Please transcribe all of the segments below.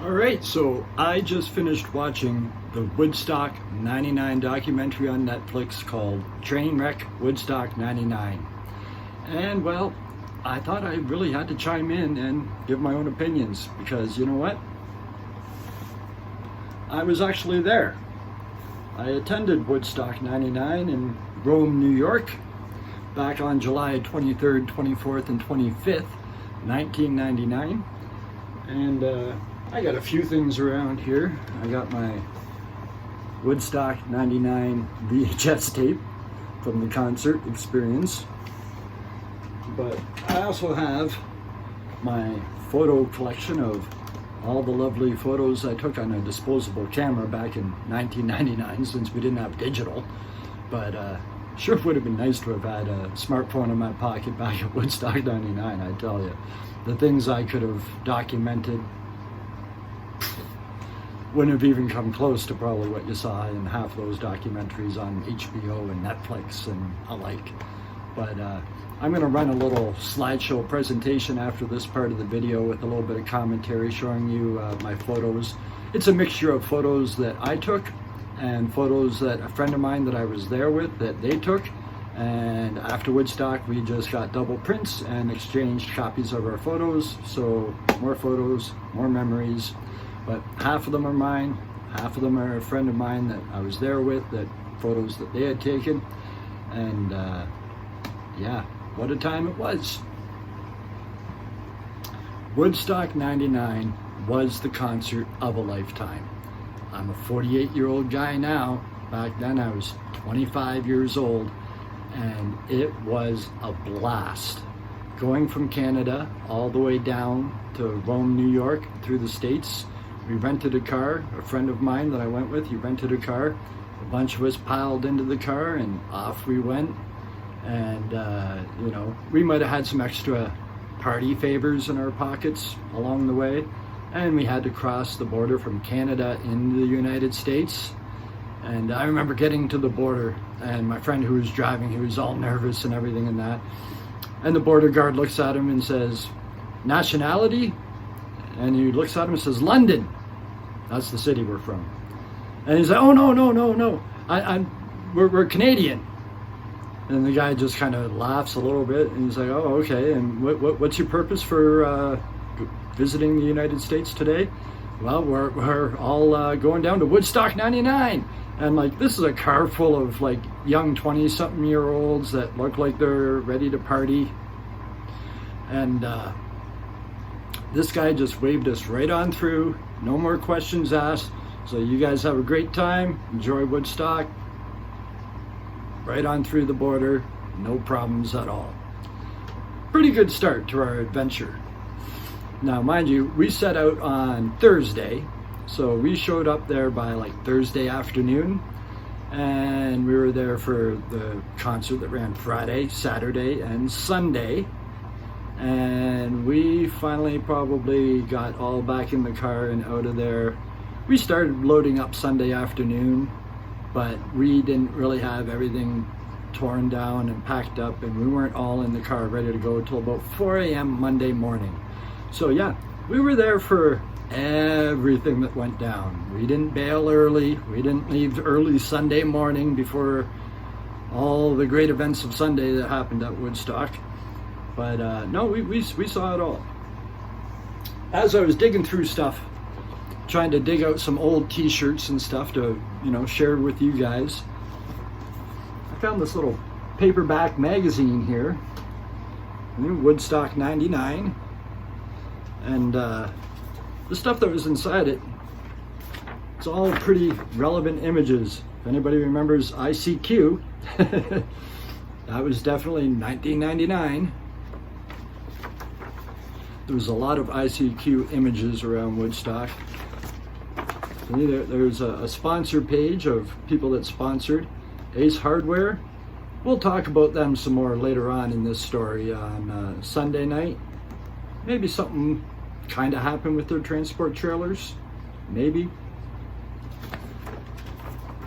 Alright, so I just finished watching the Woodstock 99 documentary on Netflix called Wreck Woodstock 99. And well, I thought I really had to chime in and give my own opinions because you know what? I was actually there. I attended Woodstock 99 in Rome, New York back on July 23rd, 24th, and 25th, 1999. And I got a few things around here. I got my Woodstock 99 VHS tape from the concert experience. But I also have my photo collection of all the lovely photos I took on a disposable camera back in 1999 since we didn't have digital. But sure would have been nice to have had a smartphone in my pocket back at Woodstock 99, I tell you. The things I could have documented wouldn't have even come close to probably what you saw in half those documentaries on HBO and Netflix and alike. But I'm going to run a little slideshow presentation after this part of the video with a little bit of commentary showing you my photos. It's a mixture of photos that I took and photos that a friend of mine that I was there with that they took. And after Woodstock, we just got double prints and exchanged copies of our photos. So more photos, more memories. But half of them are mine, half of them are a friend of mine that I was there with, that photos that they had taken. And yeah, what a time it was. Woodstock 99 was the concert of a lifetime. I'm a 48-year-old guy now. Back then I was 25 years old, and it was a blast. Going from Canada all the way down to Rome, New York, through the States. We rented a car. A friend of mine that I went with, he rented a car. A bunch of us piled into the car and off we went. And, you know, we might have had some extra party favors in our pockets along the way. And we had to cross the border from Canada into the United States. And I remember getting to the border and my friend who was driving, he was all nervous and everything and that. And the border guard looks at him and says, "Nationality?" And he looks at him and says, "London." That's the city we're from. And he's like, "Oh, no. We're Canadian." And the guy just kind of laughs a little bit. And he's like, "Oh, okay. And what's your purpose for visiting the United States today?" "Well, we're all going down to Woodstock 99. And like, this is a car full of like young 20-something-year-olds that look like they're ready to party. And this guy just waved us right on through. No more questions asked. So you guys have a great time. Enjoy Woodstock. Right on through the border. No problems at all. Pretty good start to our adventure. Now, mind you, we set out on Thursday. So we showed up there by like Thursday afternoon. And we were there for the concert that ran Friday, Saturday, and Sunday. And we finally probably got all back in the car and out of there. We started loading up Sunday afternoon, but we didn't really have everything torn down and packed up, and we weren't all in the car ready to go till about 4 a.m. Monday morning. So yeah, we were there for everything that went down. We didn't bail early. We didn't leave early Sunday morning before all the great events of Sunday that happened at Woodstock. But no, we saw it all. As I was digging through stuff, trying to dig out some old t-shirts and stuff to, you know, share with you guys, I found this little paperback magazine here, Woodstock 99. And the stuff that was inside it, it's all pretty relevant images. If anybody remembers ICQ, that was definitely 1999. There was a lot of ICQ images around Woodstock. There's a sponsor page of people that sponsored. Ace Hardware. We'll talk about them some more later on in this story on Sunday night. Maybe something kind of happened with their transport trailers. Maybe.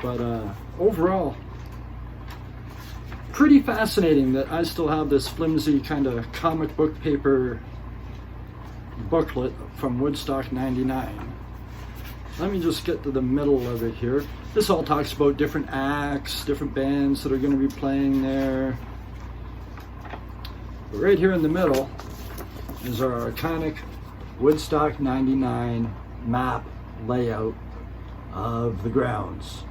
But overall, pretty fascinating that I still have this flimsy kind of comic book paper booklet from Woodstock 99. let me just get to the middle of it here. This all talks about different acts, different bands that are going to be playing there. But right here in the middle is our iconic Woodstock 99 map layout of the grounds.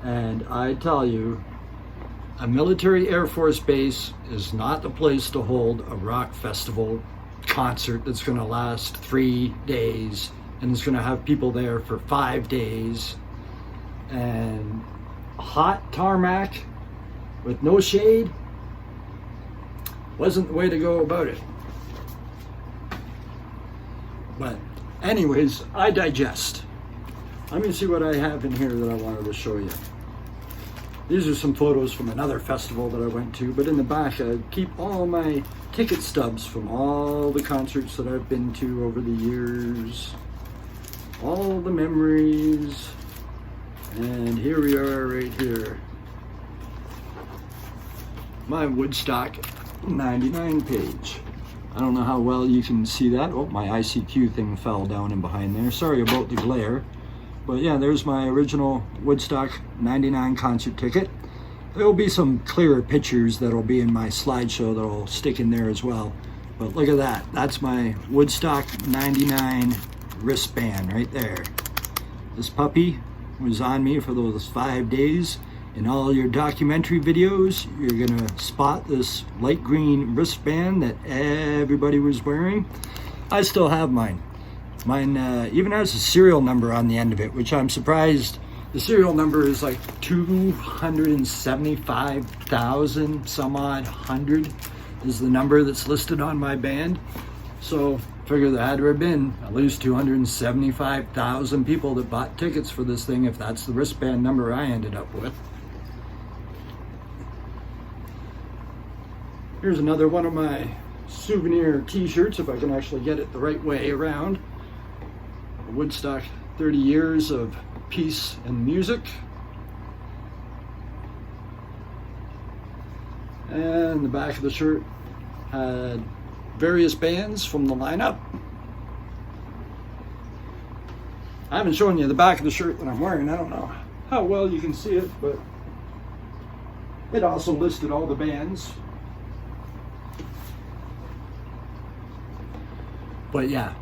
And I tell you, a military Air Force base is not the place to hold a rock festival concert that's going to last 3 days and it's going to have people there for 5 days. And hot tarmac with no shade wasn't the way to go about it. But anyways, I digest. Let me see what I have in here that I wanted to show you. These are some photos from another festival that I went to, but in the back I keep all my ticket stubs from all the concerts that I've been to over the years. All the memories. And here we are right here. My Woodstock 99 page. I don't know how well you can see that. Oh, my ICQ thing fell down in behind there. Sorry about the glare. But yeah, there's my original Woodstock 99 concert ticket. There will be some clearer pictures that'll be in my slideshow that'll stick in there as well. But look at that. That's my Woodstock 99 wristband right there. This puppy was on me for those 5 days. In all your documentary videos, you're gonna spot this light green wristband that everybody was wearing. I still have mine. Mine even has a serial number on the end of it, which I'm surprised. The serial number is like 275,000 some odd hundred is the number that's listed on my band. So figure there had to have been at least 275,000 people that bought tickets for this thing if that's the wristband number I ended up with. Here's another one of my souvenir t-shirts, if I can actually get it the right way around. Woodstock 30 years of peace and music. And the back of the shirt had various bands from the lineup. I haven't shown you the back of the shirt that I'm wearing. I don't know how well you can see it, but it also listed all the bands. But yeah,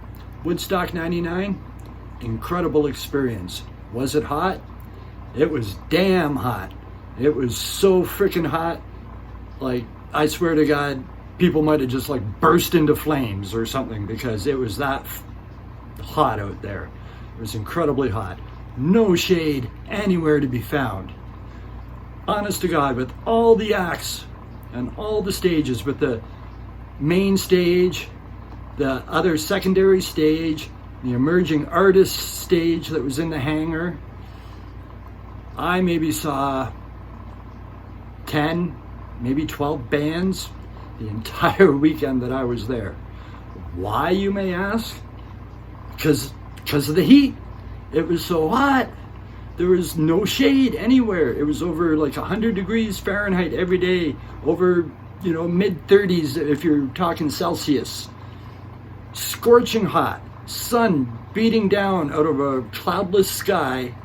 Woodstock 99, incredible experience. Was it hot? It was damn hot. It was so freaking hot. Like, I swear to God, people might have just like burst into flames or something because it was that hot out there. It was incredibly hot. No shade anywhere to be found. Honest to God, with all the acts and all the stages, with the main stage, the other secondary stage, the emerging artist stage that was in the hangar, I maybe saw 10, maybe 12 bands the entire weekend that I was there. Why, you may ask? Because of the heat. It was so hot. There was no shade anywhere. It was over like 100 degrees Fahrenheit every day, over, mid 30s if you're talking Celsius. Scorching hot, sun beating down out of a cloudless sky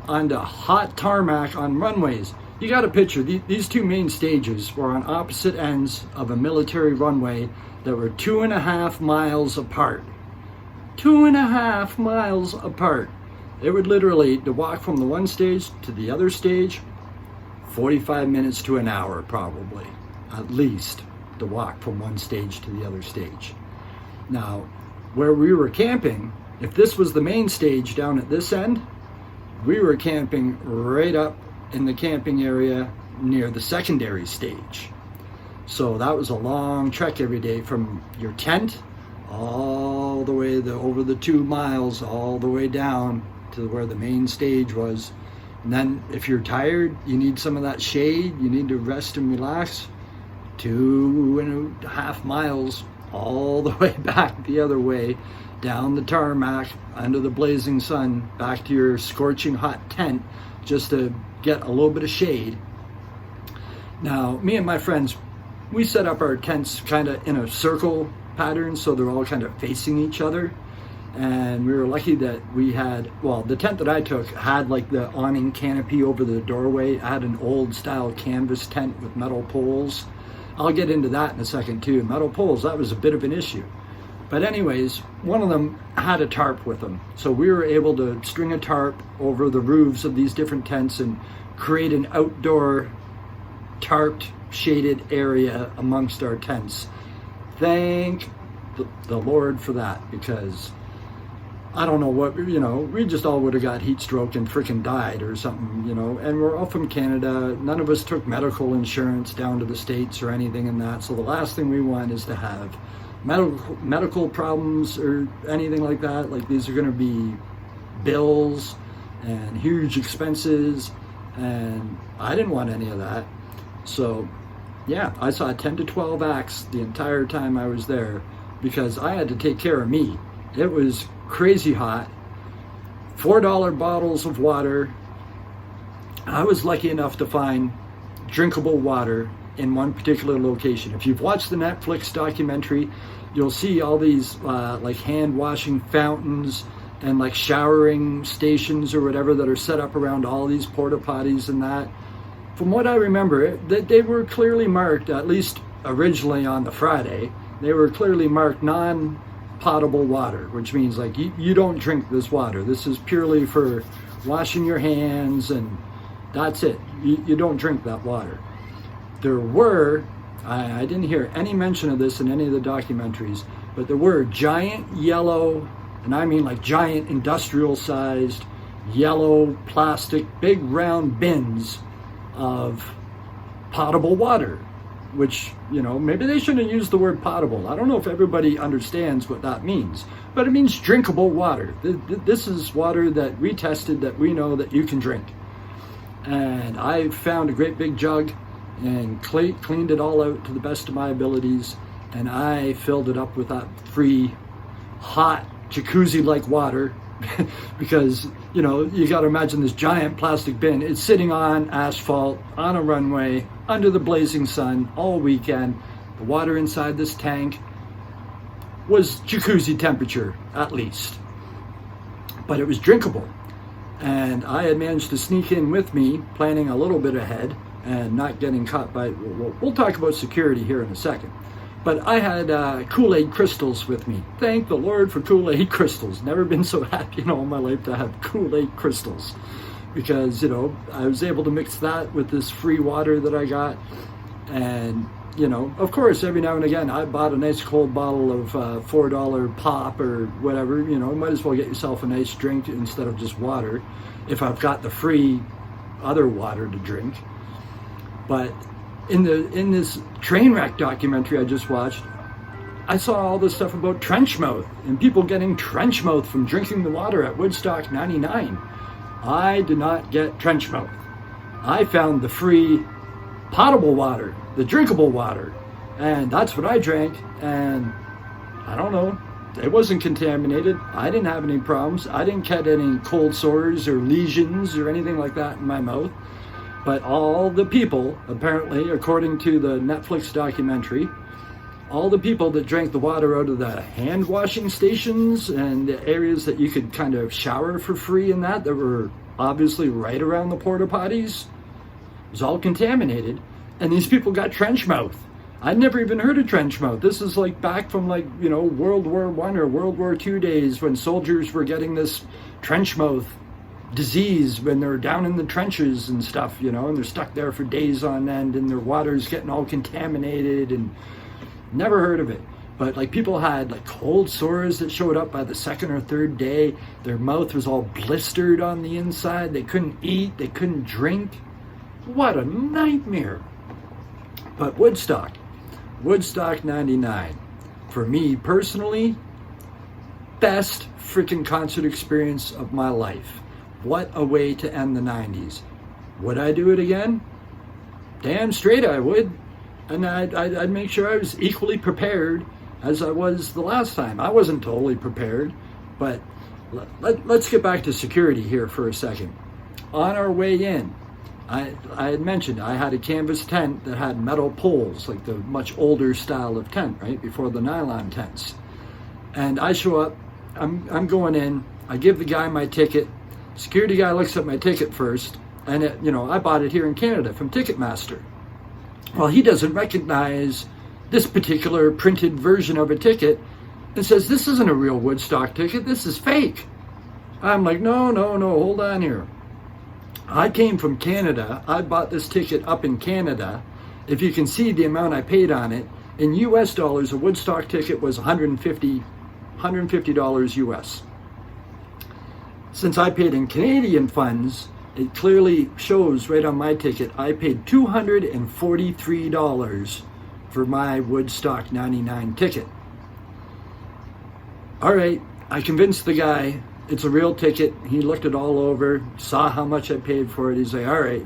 onto hot tarmac on runways. You got to picture, these two main stages were on opposite ends of a military runway that were 2.5 miles apart. 2.5 miles apart. It would literally, to walk from the one stage to the other stage, 45 minutes to an hour probably, at least, to walk from one stage to the other stage. Now, where we were camping, if this was the main stage down at this end, we were camping right up in the camping area near the secondary stage. So that was a long trek every day from your tent all the way over the 2 miles, all the way down to where the main stage was. And then if you're tired, you need some of that shade, you need to rest and relax, 2.5 miles all the way back the other way, down the tarmac, under the blazing sun, back to your scorching hot tent, just to get a little bit of shade. Now, me and my friends, we set up our tents kind of in a circle pattern, so they're all kind of facing each other. And we were lucky that we had, well, the tent that I took had like the awning canopy over the doorway. I had an old style canvas tent with metal poles. I'll get into that in a second too. Metal poles, that was a bit of an issue. But anyways, one of them had a tarp with them. So we were able to string a tarp over the roofs of these different tents and create an outdoor tarped shaded area amongst our tents. Thank the Lord for that, because I don't know what, we just all would have got heat stroke and freaking died or something, and we're all from Canada. None of us took medical insurance down to the States or anything in that. So the last thing we want is to have medical problems or anything like that. Like, these are going to be bills and huge expenses, and I didn't want any of that. So yeah, I saw 10 to 12 acts the entire time I was there because I had to take care of me. It was crazy hot. $4 bottles of water. I was lucky enough to find drinkable water in one particular location. If you've watched the Netflix documentary, you'll see all these like hand washing fountains and like showering stations or whatever that are set up around all these porta potties and that. From what I remember, they were clearly marked, at least originally on the Friday, they were clearly marked non-potable water, which means like you don't drink this water. This is purely for washing your hands and that's it. You don't drink that water. There were, I didn't hear any mention of this in any of the documentaries, but there were giant yellow, and I mean like giant industrial sized yellow plastic, big round bins of potable water, which, maybe they shouldn't use the word potable. I don't know if everybody understands what that means, but it means drinkable water. This is water that we tested, that we know that you can drink. And I found a great big jug and cleaned it all out to the best of my abilities, and I filled it up with that free, hot, jacuzzi-like water because, you got to imagine this giant plastic bin. It's sitting on asphalt, on a runway, under the blazing sun all weekend. The water inside this tank was jacuzzi temperature, at least. But it was drinkable. And I had managed to sneak in with me, planning a little bit ahead and not getting caught by, we'll talk about security here in a second. But I had Kool-Aid crystals with me. Thank the Lord for Kool-Aid crystals. Never been so happy in all my life to have Kool-Aid crystals. Because, I was able to mix that with this free water that I got. And, of course, every now and again, I bought a nice cold bottle of $4 pop or whatever. Might as well get yourself a nice drink instead of just water, if I've got the free other water to drink. But in this train wreck documentary I just watched, I saw all this stuff about trench mouth and people getting trench mouth from drinking the water at Woodstock 99. I did not get trench mouth. I found the free potable water, the drinkable water, and that's what I drank. And I don't know, it wasn't contaminated. I didn't have any problems. I didn't get any cold sores or lesions or anything like that in my mouth. But all the people, apparently, according to the Netflix documentary, all the people that drank the water out of the hand washing stations and the areas that you could kind of shower for free in that were obviously right around the porta potties, was all contaminated. And these people got trench mouth. I'd never even heard of trench mouth. This is like back from World War I or World War II days when soldiers were getting this trench mouth disease when they're down in the trenches and stuff, and they're stuck there for days on end and their water's getting all contaminated, and never heard of it. But people had cold sores that showed up by the second or third day. Their mouth was all blistered on the inside. They couldn't eat, they couldn't drink. What a nightmare. But Woodstock 99, for me personally, best freaking concert experience of my life. What a way to end the 90s. Would I do it again? Damn straight I would. And I'd make sure I was equally prepared as I was the last time. I wasn't totally prepared, but let's get back to security here for a second. On our way in, I had mentioned I had a canvas tent that had metal poles, like the much older style of tent, right, before the nylon tents. And I show up I'm going in. I give the guy my ticket. Security guy looks at my ticket first, and I bought it here in Canada from Ticketmaster. Well, he doesn't recognize this particular printed version of a ticket and says, this isn't a real Woodstock ticket, this is fake. I'm like, no, hold on here. I came from Canada. I bought this ticket up in Canada. If you can see the amount I paid on it, in US dollars, a Woodstock ticket was $150 US. Since I paid in Canadian funds, it clearly shows right on my ticket, I paid $243 for my Woodstock 99 ticket. All right, I convinced the guy it's a real ticket. He looked it all over, saw how much I paid for it. He's like, all right.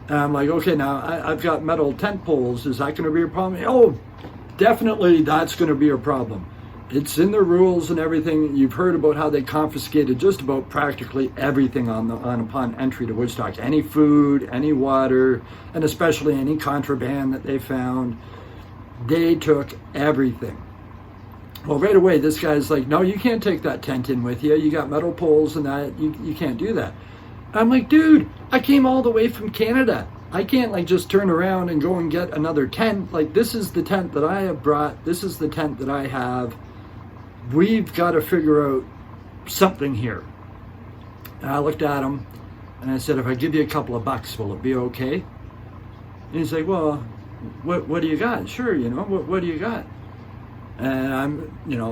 And I'm like, okay, now I've got metal tent poles. Is that going to be a problem? Oh, definitely that's going to be a problem. It's in the rules and everything. You've heard about how they confiscated just about practically everything upon entry to Woodstock. Any food, any water, and especially any contraband that they found. They took everything. Well, right away, this guy's like, no, you can't take that tent in with you. You got metal poles and that. You can't do that. I'm like, dude, I came all the way from Canada. I can't just turn around and go and get another tent. This is the tent that I have brought. This is the tent that I have. We've got to figure out something here. And I looked at him and I said, if I give you a couple of bucks, will it be okay? And he's like, well, what do you got? Sure, what do you got? And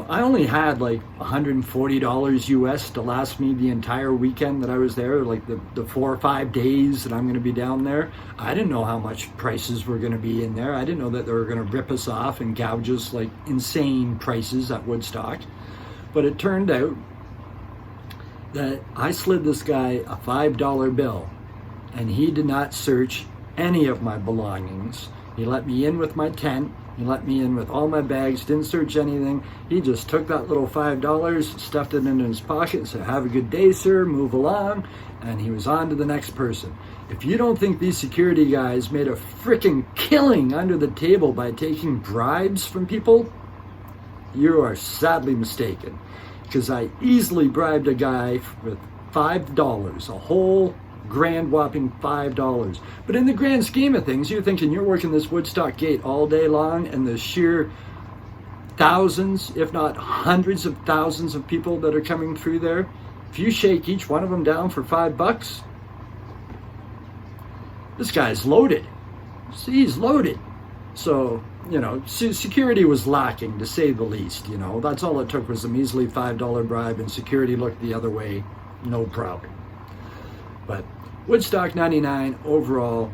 I only had $140 US to last me the entire weekend that I was there, the 4 or 5 days that I'm going to be down there. I didn't know how much prices were going to be in there. I didn't know that they were going to rip us off and gouge us insane prices at Woodstock. But it turned out that I slid this guy a $5 bill, and he did not search any of my belongings. He let me in with my tent. He let me in with all my bags, didn't search anything. He just took that little $5, stuffed it into his pocket and said, have a good day, sir, move along. And he was on to the next person. If you don't think these security guys made a freaking killing under the table by taking bribes from people, you are sadly mistaken. Because I easily bribed a guy with $5, a whole grand whopping $5. But in the grand scheme of things, you're thinking you're working this Woodstock gate all day long, and the sheer thousands, if not hundreds of thousands of people that are coming through there, if you shake each one of them down for $5, this guy's loaded. See, he's loaded. So, security was lacking, to say the least. That's all it took was a measly $5 bribe, and security looked the other way, no problem. But Woodstock 99, overall,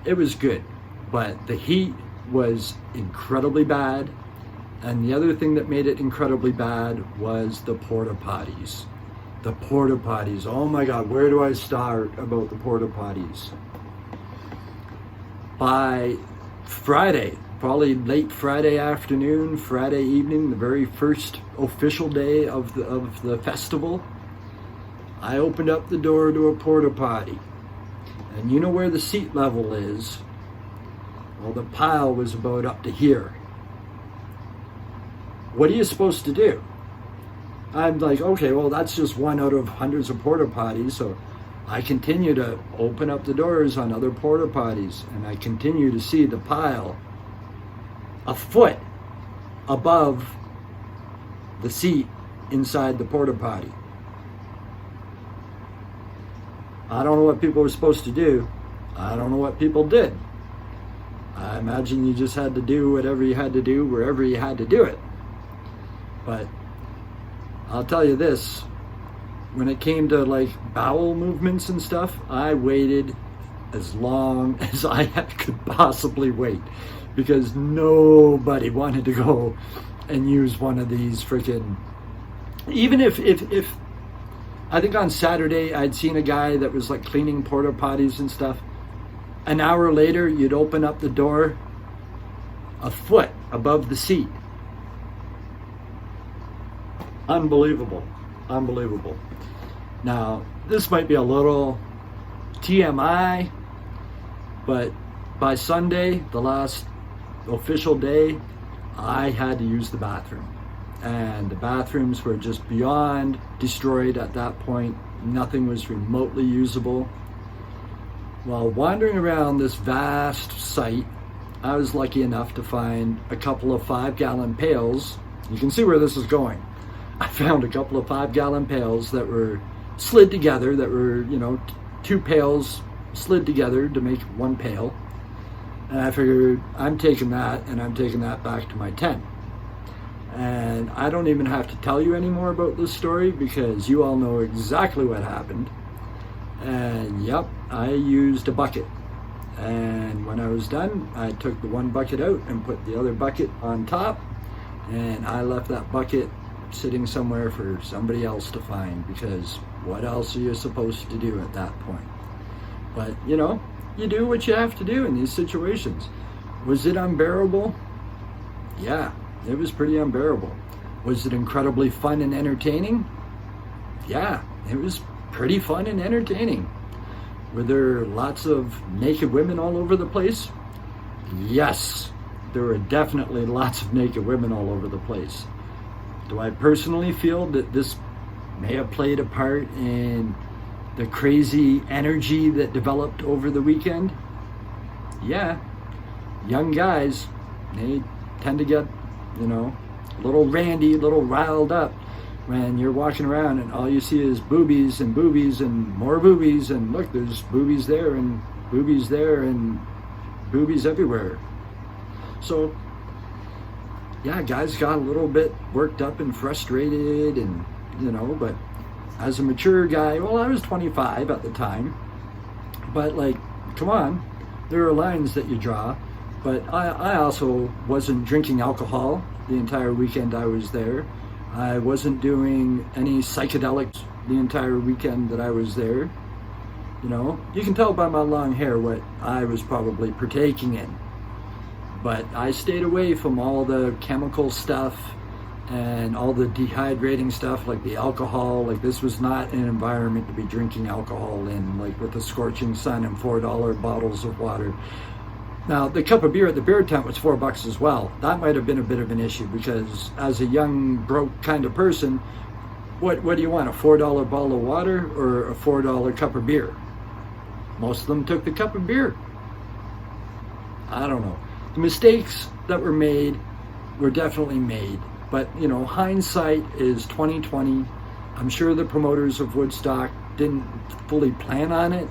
it was good. But the heat was incredibly bad. And the other thing that made it incredibly bad was the porta potties. The porta potties. Oh my God, where do I start about the porta potties? By Friday, probably late Friday afternoon, Friday evening, the very first official day of the festival, I opened up the door to a porta potty. And you know where the seat level is? Well, the pile was about up to here. What are you supposed to do? I'm like, okay, well, that's just one out of hundreds of porta potties. So I continue to open up the doors on other porta potties, and I continue to see the pile a foot above the seat inside the porta potty. I don't know what people were supposed to do. I don't know what people did. I imagine you just had to do whatever you had to do wherever you had to do it. But I'll tell you this, when it came to bowel movements and stuff, I waited as long as I could possibly wait, because nobody wanted to go and use one of these freaking, even if I think on Saturday I'd seen a guy that was cleaning porta potties and stuff. An hour later, you'd open up the door a foot above the seat. Unbelievable. Now, this might be a little TMI, but by Sunday, the last official day, I had to use the bathroom. and the bathrooms were just beyond destroyed at that point. Nothing was remotely usable. While wandering around this vast site, I was lucky enough to find a couple of 5-gallon pails. You can see where this is going. I found a couple of 5-gallon pails that were slid together, that were, 2 pails slid together to make one pail. And I figured, I'm taking that, and I'm taking that back to my tent. And I don't even have to tell you any more about this story because you all know exactly what happened. And yep, I used a bucket. And when I was done, I took the one bucket out and put the other bucket on top. And I left that bucket sitting somewhere for somebody else to find, because what else are you supposed to do at that point? But you do what you have to do in these situations. Was it unbearable? Yeah, it was pretty unbearable. Was it incredibly fun and entertaining? Yeah, it was pretty fun and entertaining. Were there lots of naked women all over the place? Yes, there were definitely lots of naked women all over the place. Do I personally feel that this may have played a part in the crazy energy that developed over the weekend? Yeah, young guys, they tend to get, a little randy, a little riled up when you're walking around and all you see is boobies and more boobies, and look, there's boobies there and boobies there and boobies everywhere. So yeah, guys got a little bit worked up and frustrated, and but as a mature guy, well, I was 25 at the time, but come on, there are lines that you draw. But I also wasn't drinking alcohol the entire weekend I was there. I wasn't doing any psychedelics the entire weekend that I was there. You can tell by my long hair what I was probably partaking in. But I stayed away from all the chemical stuff and all the dehydrating stuff, like the alcohol. This was not an environment to be drinking alcohol in, with the scorching sun and $4 bottles of water. Now, the cup of beer at the beer tent was $4 as well. That might have been a bit of an issue, because as a young, broke kind of person, what do you want, a $4 bottle of water or a $4 cup of beer? Most of them took the cup of beer. I don't know. The mistakes that were made were definitely made, but hindsight is 2020. I'm sure the promoters of Woodstock didn't fully plan on it,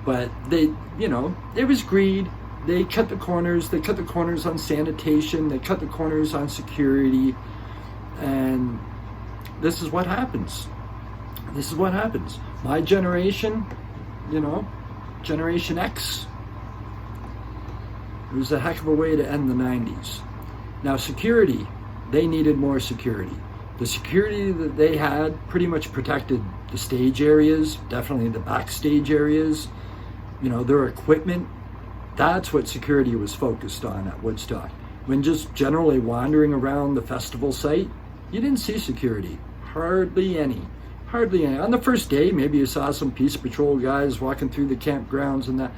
but they, it was greed. They cut the corners. They cut the corners on sanitation. They cut the corners on security, and this is what happens. This is what happens. My generation, Generation X, it was a heck of a way to end the 90s. Now, security, they needed more security. The security that they had pretty much protected the stage areas, definitely the backstage areas, their equipment. That's what security was focused on at Woodstock. When just generally wandering around the festival site, you didn't see security. Hardly any. On the first day, maybe you saw some Peace Patrol guys walking through the campgrounds and that.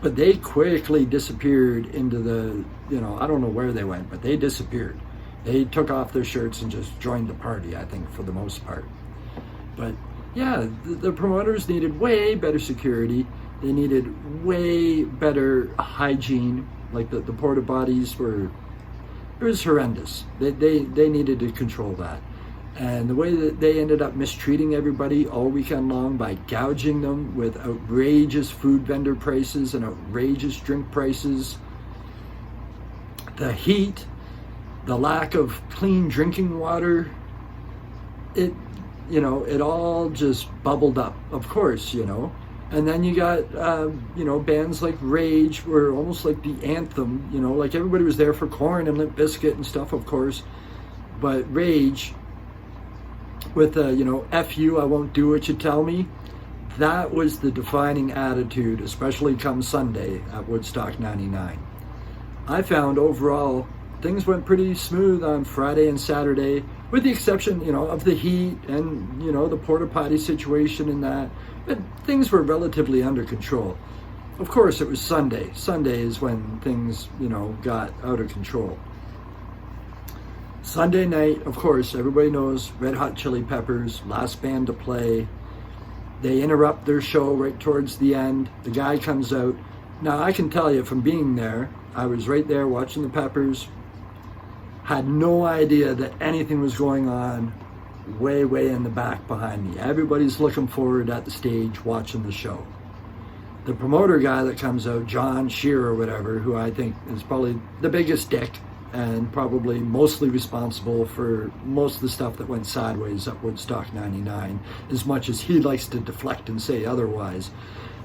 But they quickly disappeared into the, I don't know where they went, but they disappeared. They took off their shirts and just joined the party, I think, for the most part. But yeah, the promoters needed way better security. They needed way better hygiene. The porta potties it was horrendous. They needed to control that. And the way that they ended up mistreating everybody all weekend long by gouging them with outrageous food vendor prices and outrageous drink prices, the heat, the lack of clean drinking water, it all just bubbled up, of course, And then you got, bands like Rage were almost like the anthem, everybody was there for Korn and Limp Bizkit and stuff, of course. But Rage, with F you, I won't do what you tell me, that was the defining attitude, especially come Sunday at Woodstock 99. I found overall things went pretty smooth on Friday and Saturday, with the exception, of the heat and, the porta potty situation and that. But things were relatively under control. Of course, it was Sunday. Sunday is when things, got out of control. Sunday night, of course, everybody knows Red Hot Chili Peppers, last band to play. They interrupt their show right towards the end. The guy comes out. Now, I can tell you from being there, I was right there watching the Peppers, had no idea that anything was going on way, way in the back behind me. Everybody's looking forward at the stage watching the show. The promoter guy that comes out, John Shear or whatever, who I think is probably the biggest dick and probably mostly responsible for most of the stuff that went sideways at Woodstock 99, as much as he likes to deflect and say otherwise.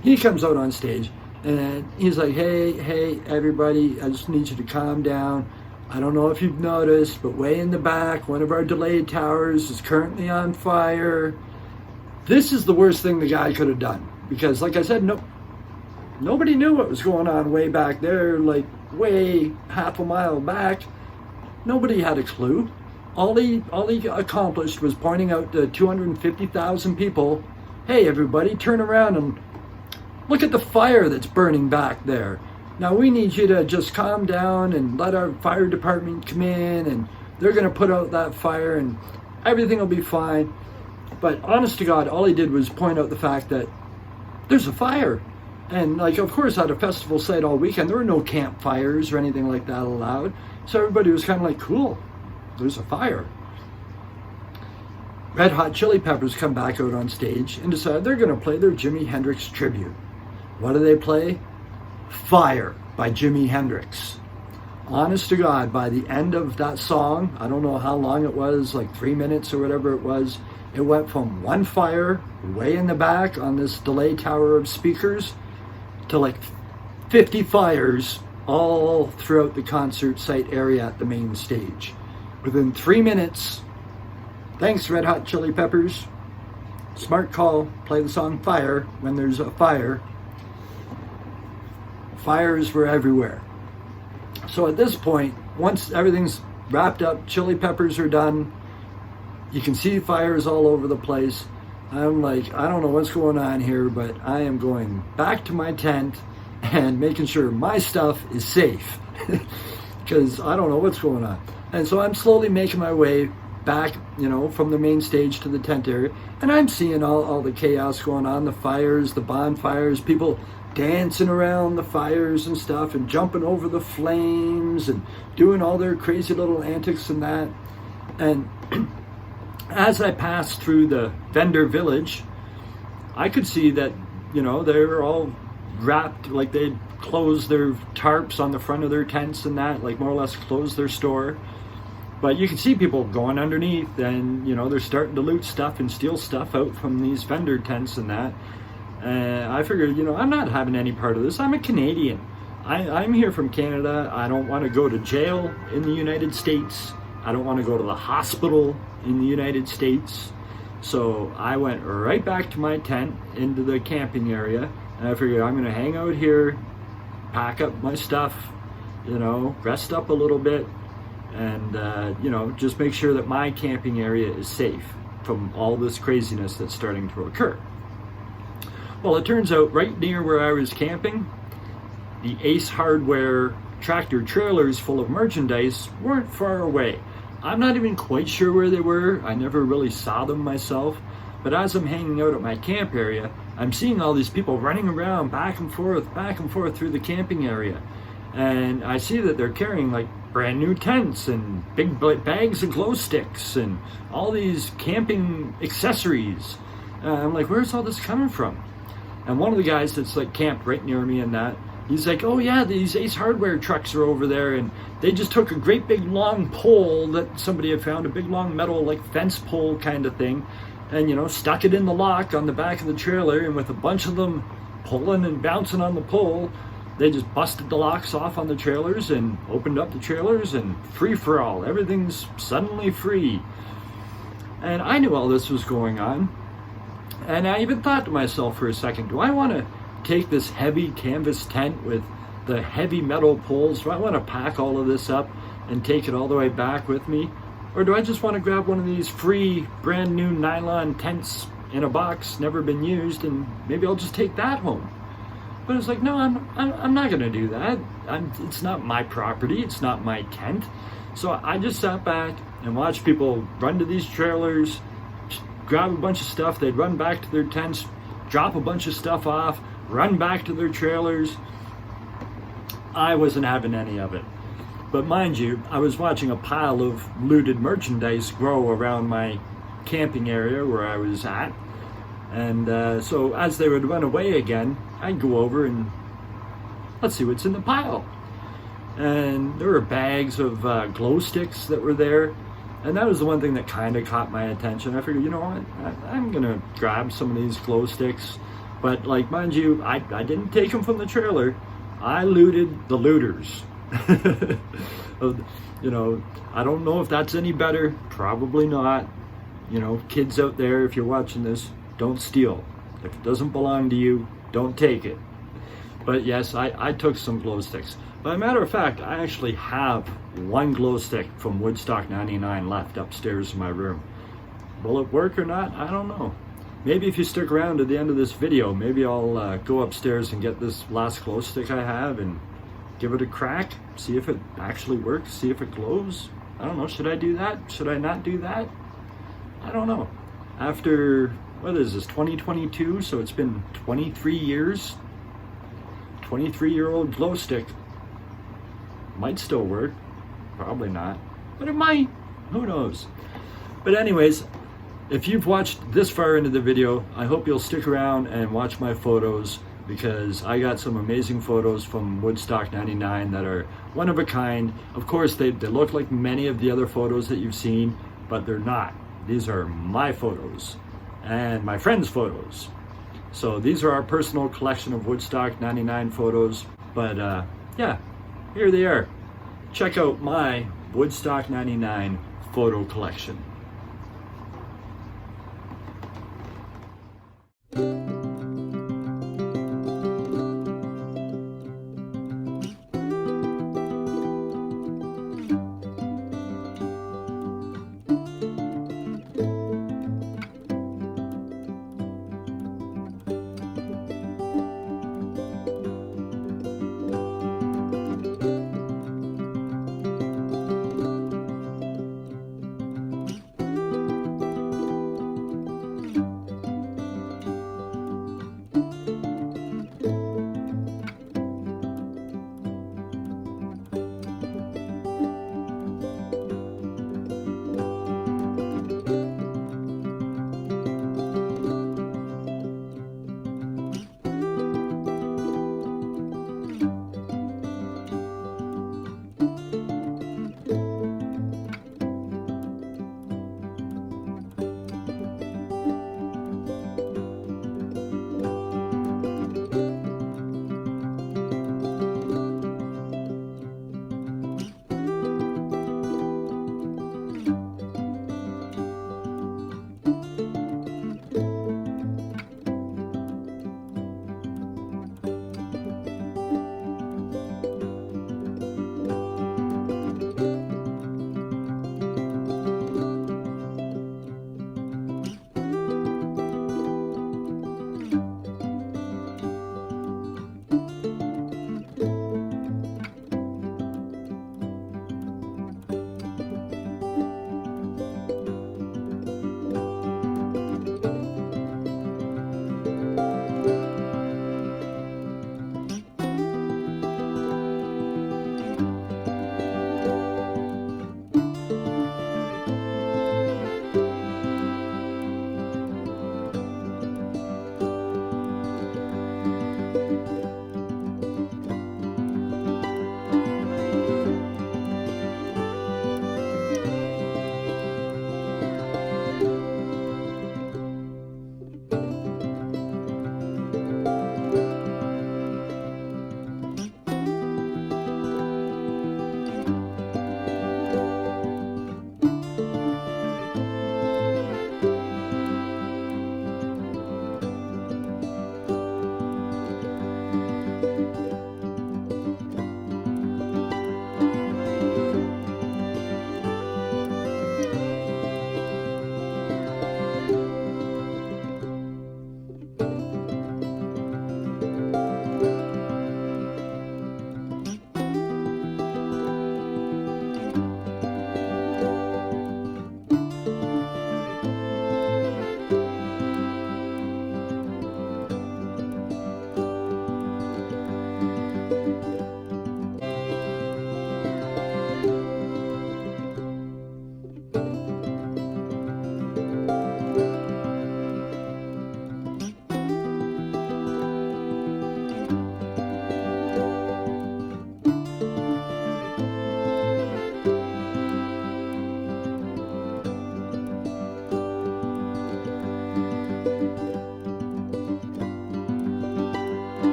He comes out on stage and he's like, hey, everybody, I just need you to calm down. I don't know if you've noticed, but way in the back, one of our delay towers is currently on fire. This is the worst thing the guy could have done, because like I said, nobody knew what was going on way back there, like way half a mile back. Nobody had a clue. All he accomplished was pointing out to 250,000 people, hey, everybody, turn around and look at the fire that's burning back there. Now we need you to just calm down and let our fire department come in, and they're going to put out that fire and everything will be fine. But honest to God, all he did was point out the fact that there's a fire. And like, of course, at a festival site all weekend, there were no campfires or anything like that allowed. So everybody was kind of like, cool, there's a fire. Red Hot Chili Peppers come back out on stage and decide they're going to play their Jimi Hendrix tribute. What do they play? Fire by Jimi Hendrix. Honest to God, by the end of that song, I don't know how long it was, like 3 minutes or whatever it was, it went from one fire way in the back on this delay tower of speakers to like 50 fires all throughout the concert site area at the main stage. Within 3 minutes, thanks Red Hot Chili Peppers, smart call, play the song Fire when there's a fire. Fires were everywhere. So at this point, once everything's wrapped up, Chili Peppers are done, you can see fires all over the place. I'm like, I don't know what's going on here, but I am going back to my tent and making sure my stuff is safe because I don't know what's going on. And so I'm slowly making my way back, from the main stage to the tent area, and I'm seeing all the chaos going on, the fires, the bonfires, people dancing around the fires and stuff and jumping over the flames and doing all their crazy little antics and that. And as I passed through the vendor village, I could see that, they were all wrapped, like they'd closed their tarps on the front of their tents and that, like more or less closed their store. But you can see people going underneath and, they're starting to loot stuff and steal stuff out from these vendor tents and that. I figured, I'm not having any part of this. I'm a Canadian. I'm here from Canada. I don't want to go to jail in the United States. I don't want to go to the hospital in the United States. So I went right back to my tent into the camping area. And I figured I'm going to hang out here, pack up my stuff, rest up a little bit. And, just make sure that my camping area is safe from all this craziness that's starting to occur. Well, it turns out right near where I was camping, the Ace Hardware tractor trailers full of merchandise weren't far away. I'm not even quite sure where they were. I never really saw them myself. But as I'm hanging out at my camp area, I'm seeing all these people running around back and forth through the camping area. And I see that they're carrying like brand new tents and big bags of glow sticks and all these camping accessories. I'm like, where's all this coming from? And one of the guys that's like camped right near me and that, he's like, oh yeah, these Ace Hardware trucks are over there, and they just took a great big long pole that somebody had found, a big long metal like fence pole kind of thing, and stuck it in the lock on the back of the trailer, and with a bunch of them pulling and bouncing on the pole, they just busted the locks off on the trailers and opened up the trailers, and free for all. Everything's suddenly free. And I knew all this was going on. And I even thought to myself for a second, do I want to take this heavy canvas tent with the heavy metal poles? Do I want to pack all of this up and take it all the way back with me? Or do I just want to grab one of these free brand new nylon tents in a box, never been used, and maybe I'll just take that home? But it's like, no, I'm not going to do that. It's not my property. It's not my tent. So I just sat back and watched people run to these trailers, grab a bunch of stuff, they'd run back to their tents, drop a bunch of stuff off, run back to their trailers. I wasn't having any of it. But mind you, I was watching a pile of looted merchandise grow around my camping area where I was at. And so as they would run away again, I'd go over and let's see what's in the pile. And there were bags of glow sticks that were there. And that was the one thing that kind of caught my attention. I figured, you know what, I'm going to grab some of these glow sticks. But like, mind you, I didn't take them from the trailer. I looted the looters. You know, I don't know if that's any better. Probably not. You know, kids out there, if you're watching this, don't steal. If it doesn't belong to you, don't take it. But yes, I took some glow sticks. By a matter of fact, I actually have one glow stick from Woodstock 99 left upstairs in my room. Will it work or not? I don't know. Maybe if you stick around to the end of this video, maybe I'll go upstairs and get this last glow stick I have and give it a crack, see if it actually works, see if it glows. I don't know, should I do that? Should I not do that? I don't know. After, what is this, 2022? So it's been 23 years. 23-year-old glow stick. Might still work. Probably not. But it might. Who knows? But anyways, if you've watched this far into the video, I hope you'll stick around and watch my photos, because I got some amazing photos from Woodstock 99 that are one of a kind. Of course, they look like many of the other photos that you've seen, but they're not. These are my photos and my friends' photos. So these are our personal collection of Woodstock 99 photos. But yeah, here they are. Check out my Woodstock 99 photo collection.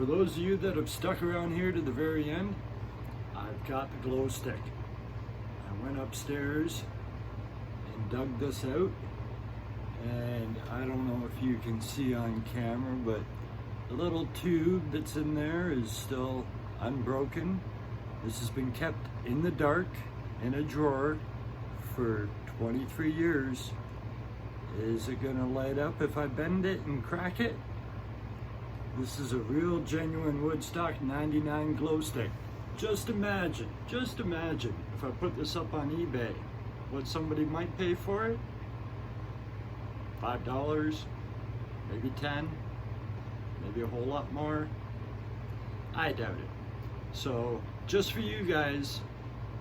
those of you that have stuck around here to the very end, I've got the glow stick. I went upstairs and dug this out, and I don't know if you can see on camera, but the little tube that's in there is still unbroken. This has been kept in the dark in a drawer for 23 years. Is it gonna light up if I bend it and crack it? This is a real genuine Woodstock 99 glow stick. Just imagine if I put this up on eBay, what somebody might pay for it? $5, maybe 10, maybe a whole lot more. I doubt it. So just for you guys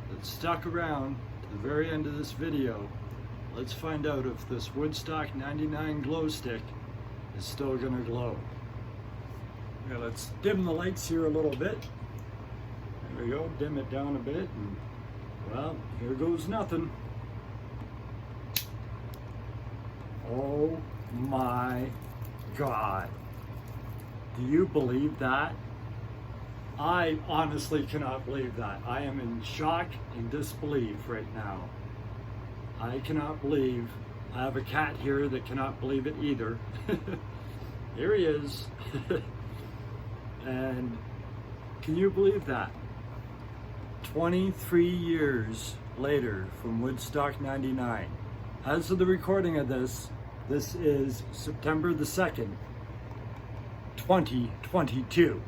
that stuck around to the very end of this video, let's find out if this Woodstock 99 glow stick is still gonna glow. Okay, let's dim the lights here a little bit. There we go, dim it down a bit, and well, here goes nothing. Oh my God. Do you believe that? I honestly cannot believe that. I am in shock and disbelief right now. I cannot believe. I have a cat here that cannot believe it either. Here he is. And can you believe that? 23 years later from Woodstock 99. As of the recording of this, this is September the 2nd, 2022.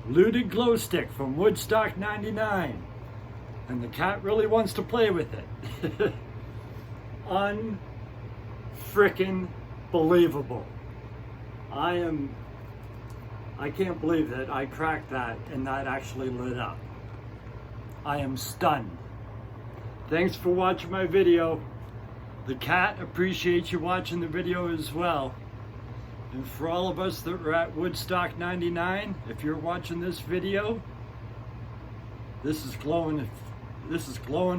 Looted glow stick from Woodstock 99. And the cat really wants to play with it. Unfrickin' believable. I can't believe that I cracked that and that actually lit up. I am stunned. Thanks for watching my video. The cat appreciates you watching the video as well. And for all of us that were at Woodstock 99, if you're watching this video, this is glowing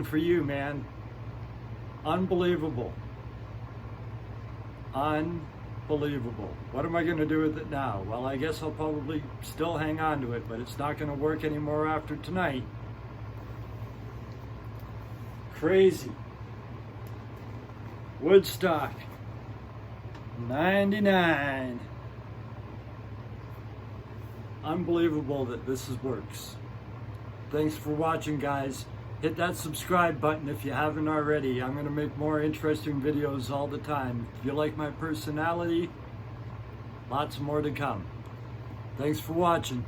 for you, man. Unbelievable. Unbelievable. What am I going to do with it now? Well, I guess I'll probably still hang on to it, but it's not going to work anymore after tonight. Crazy. Woodstock 99. Unbelievable that this works. Thanks for watching, guys. Hit that subscribe button if you haven't already. I'm going to make more interesting videos all the time. If you like my personality, lots more to come. Thanks for watching.